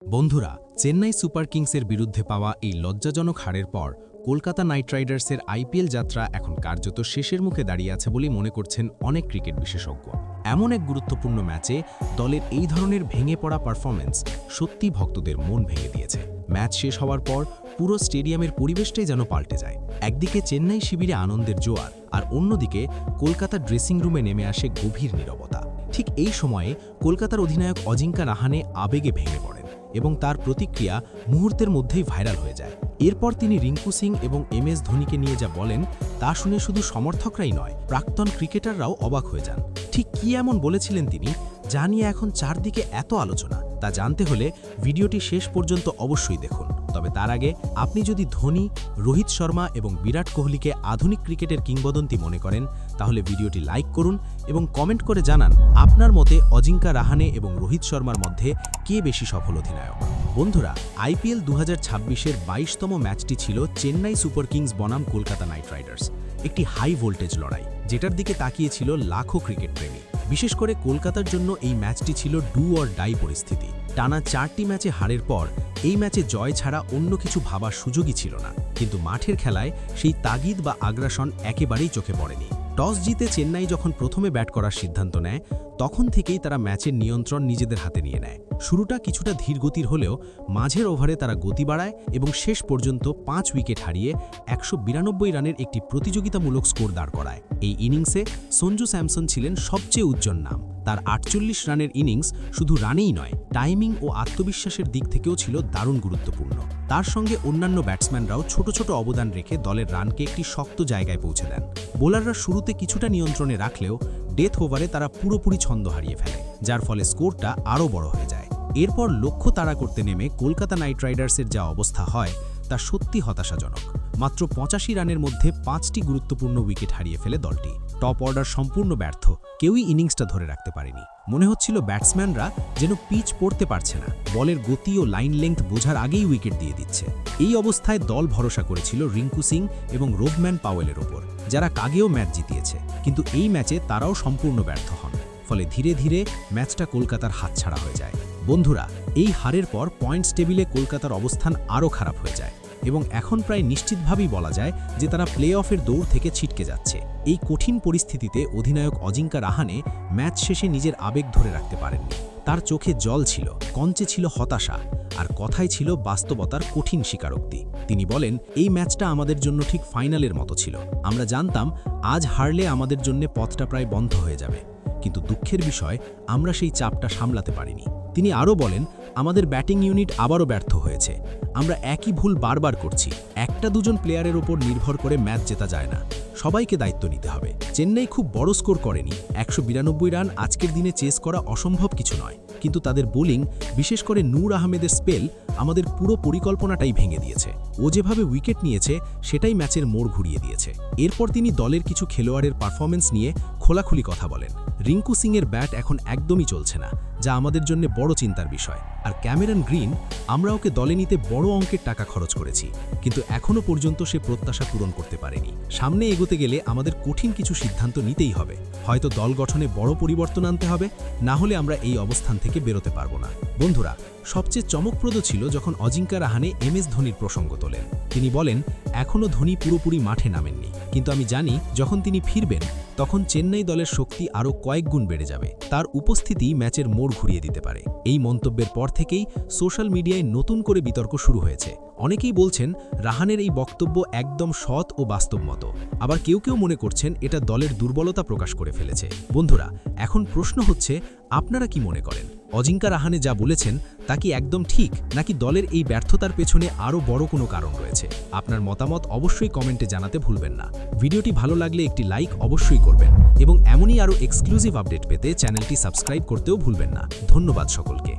বন্ধুরা, চেন্নাই সুপার কিংসের বিরুদ্ধে পাওয়া এই লজ্জাজনক হারের পর কলকাতা নাইট রাইডার্সের আইপিএল যাত্রা এখন কার্যত শেষের মুখে দাঁড়িয়ে আছে বলেই মনে করছেন অনেক ক্রিকেট বিশেষজ্ঞ। এমন এক গুরুত্বপূর্ণ ম্যাচে দলের এই ধরনের ভেঙে পড়া পারফরম্যান্স সত্যি ভক্তদের মন ভেঙে দিয়েছে। ম্যাচ শেষ হওয়ার পর পুরো স্টেডিয়ামের পরিবেশটাই যেন পাল্টে যায়। একদিকে চেন্নাই শিবিরে আনন্দের জোয়ার, আর অন্যদিকে কলকাতা ড্রেসিং রুমে নেমে আসে গভীর নীরবতা। ঠিক এই সময়ে কলকাতার অধিনায়ক অজিঙ্কা রাহানে আবেগে ভেঙে পড়েন এবং তার প্রতিক্রিয়া মুহূর্তের মধ্যেই ভাইরাল হয়ে যায়। এরপর তিনি রিঙ্কু সিং এবং এমএস ধোনিকে নিয়ে যা বলেন তা শুনে শুধু সমর্থকরাই নয়, প্রাক্তন ক্রিকেটাররাও অবাক হয়ে যান। ঠিক কী এমন বলেছিলেন তিনি, যা নিয়ে এখন চারদিকে এত আলোচনা, তা জানতে হলে ভিডিওটি শেষ পর্যন্ত অবশ্যই দেখুন। তবে তার আগে আপনি যদি ধোনি, রোহিত শর্মা এবং বিরাট কোহলিকে আধুনিক ক্রিকেটের কিংবদন্তি মনে করেন, তাহলে ভিডিওটি লাইক করুন এবং কমেন্ট করে জানান আপনার মতে অজিঙ্কা রাহানে এবং রোহিত শর্মার মধ্যে কে বেশি সফল অধিনায়ক। বন্ধুরা, আইপিএল 2026-এর 22তম ম্যাচটি ছিল চেন্নাই সুপার কিংস বনাম কলকাতা নাইট রাইডার্স। একটি হাই ভোল্টেজ লড়াই, যেটার দিকে তাকিয়েছিল লাখো ক্রিকেট প্রেমী। বিশেষ করে কলকাতার জন্য এই ম্যাচটি ছিল ডু অর ডাই পরিস্থিতি। টানা 4টি ম্যাচে হারের পর এই ম্যাচে জয় ছাড়া অন্য কিছু ভাবার সুযোগই ছিল না। কিন্তু মাঠের খেলায় সেই তাগিদ বা আগ্রাসন একেবারেই চোখে পড়েনি। টস জিতে চেন্নাই যখন প্রথমে ব্যাট করার সিদ্ধান্ত নেয়, তখন থেকেই তারা ম্যাচের নিয়ন্ত্রণ নিজেদের হাতে নিয়ে নেয়। শুরুটা কিছুটা ধীরগতির হলেও মাঝের ওভারে তারা গতি বাড়ায় এবং শেষ পর্যন্ত 5 উইকেট হারিয়ে 192 রানের একটি প্রতিযোগিতামূলক স্কোর দাঁড় করায়। এই ইনিংসে সঞ্জু স্যামসন ছিলেন সবচেয়ে উজ্জ্বল নাম। তার 48 রানের ইনিংস শুধু রানেই নয়, টাইমিং ও আত্মবিশ্বাসের দিক থেকেও ছিল দারুণ গুরুত্বপূর্ণ। তার সঙ্গে অন্যান্য ব্যাটসম্যানরাও ছোট ছোট অবদান রেখে দলের রানকে একটি শক্ত জায়গায় পৌঁছে দেন। বোলাররা শুরুতে কিছুটা নিয়ন্ত্রণে রাখলেও ডেথ ওভারে তারা পুরোপুরি ছন্দ হারিয়ে ফেলে, যার ফলে স্কোরটা আরও বড় হয়ে যায়। এরপর লক্ষ্য তাড়া করতে নেমে কলকাতা নাইট রাইডার্সের যা অবস্থা হয় তা সত্যি হতাশাজনক। মাত্র 85 রানের মধ্যে 5টি গুরুত্বপূর্ণ উইকেট হারিয়ে ফেলে দলটি। টপ অর্ডার সম্পূর্ণ ব্যর্থ, কেউই ইনিংসটা ধরে রাখতে পারেনি। মনে হচ্ছিল ব্যাটসম্যানরা যেন পিচ পড়তে পারছে না, বলের গতি ও লাইন লেংথ বোঝার আগেই উইকেট দিয়ে দিচ্ছে। এই অবস্থায় দল ভরসা করেছিল রিঙ্কু সিং এবং রোভম্যান পাওয়েলের ওপর, যারা আগেও ম্যাচ জিতিয়েছে, কিন্তু এই ম্যাচে তারাও সম্পূর্ণ ব্যর্থ হন। ফলে ধীরে ধীরে ম্যাচটা কলকাতার হাতছাড়া হয়ে যায়। বন্ধুরা, এই হারের পর পয়েন্টস টেবিলে কলকাতার অবস্থান আরও খারাপ হয়ে যায় এবং এখন প্রায় নিশ্চিতভাবেই বলা যায় যে তারা প্লে অফের দৌড় থেকে ছিটকে যাচ্ছে। এই কঠিন পরিস্থিতিতে অধিনায়ক অজিঙ্কা রাহানে ম্যাচ শেষে নিজের আবেগ ধরে রাখতে পারেননি। তার চোখে জল ছিল, কঞ্চে ছিল হতাশা, আর কথায় ছিল বাস্তবতার কঠিন স্বীকারোক্তি। তিনি বলেন, এই ম্যাচটা আমাদের জন্য ঠিক ফাইনালের মতো ছিল। আমরা জানতাম আজ হারলে আমাদের জন্য পথটা প্রায় বন্ধ হয়ে যাবে, কিন্তু দুঃখের বিষয় আমরা সেই চাপটা সামলাতে পারিনি। তিনি আরও বলেন, আমাদের ব্যাটিং ইউনিট আবারও ব্যর্থ হয়েছে। আমরা একই ভুল বারবার করছি। একটা দুজন প্লেয়ারের ওপর নির্ভর করে ম্যাচ জেতা যায় না, সবাইকে দায়িত্ব নিতে হবে। চেন্নাই খুব বড় স্কোর করেনি, 192 রান আজকের দিনে চেস করা অসম্ভব কিছু নয়, কিন্তু তাদের বোলিং, বিশেষ করে নূর আহমেদের স্পেল আমাদের পুরো পরিকল্পনাটাই ভেঙে দিয়েছে। ও যেভাবে উইকেট নিয়েছে সেটাই ম্যাচের মোড় ঘুরিয়ে দিয়েছে। এরপর তিনি দলের কিছু খেলোয়াড়ের পারফরমেন্স নিয়ে খোলাখুলি কথা বলেন। রিঙ্কু সিংয়ের ব্যাট এখন একদমই চলছে না, যা আমাদের জন্য বড় চিন্তার বিষয়। আর ক্যামেরন গ্রিন, আমরা ওকে দলে নিতে বড় অঙ্কের টাকা খরচ করেছি, কিন্তু এখনও পর্যন্ত সে প্রত্যাশা পূরণ করতে পারেনি। সামনে এগোতে গেলে আমাদের কঠিন কিছু সিদ্ধান্ত নিতেই হবে। হয়তো দল গঠনে বড় পরিবর্তন আনতে হবে, না হলে আমরা এই অবস্থান থেকে বেরোতে পারবো না। বন্ধুরা, সবচেয়ে চমকপ্রদ ছিল যখন অজিঙ্কা রাহানে এমএস ধোনির প্রসঙ্গ তোলেন। তিনি বলেন, এখনও ধোনি পুরোপুরি মাঠে নামেননি, কিন্তু আমি জানি যখন তিনি ফিরবেন তখন চেন্নাই দলের শক্তি আরও কয়েক গুণ বেড়ে যাবে। তার উপস্থিতি ম্যাচের মোড় ঘুরিয়ে দিতে পারে। এই মন্তব্যের পর থেকেই সোশ্যাল মিডিয়ায় নতুন করে বিতর্ক শুরু হয়েছে। অনেকেই বলছেন রাহানের এই বক্তব্য একদম সৎ ও বাস্তবমত, আবার কেউ কেউ মনে করছেন এটা দলের দুর্বলতা প্রকাশ করে ফেলেছে। বন্ধুরা, এখন প্রশ্ন হচ্ছে, আপনারা কি মনে করেন অজিঙ্কা রাহানে যা বলেছেন তা কি একদম ঠিক, নাকি দলের এই ব্যর্থতার পেছনে আরও বড় কোনো কারণ রয়েছে? আপনার মতামত অবশ্যই কমেন্টে জানাতে ভুলবেন না। ভিডিওটি ভালো লাগলে একটি লাইক অবশ্যই করবেন এবং এমনই আরও এক্সক্লুসিভ আপডেট পেতে চ্যানেলটি সাবস্ক্রাইব করতেও ভুলবেন না। ধন্যবাদ সকলকে।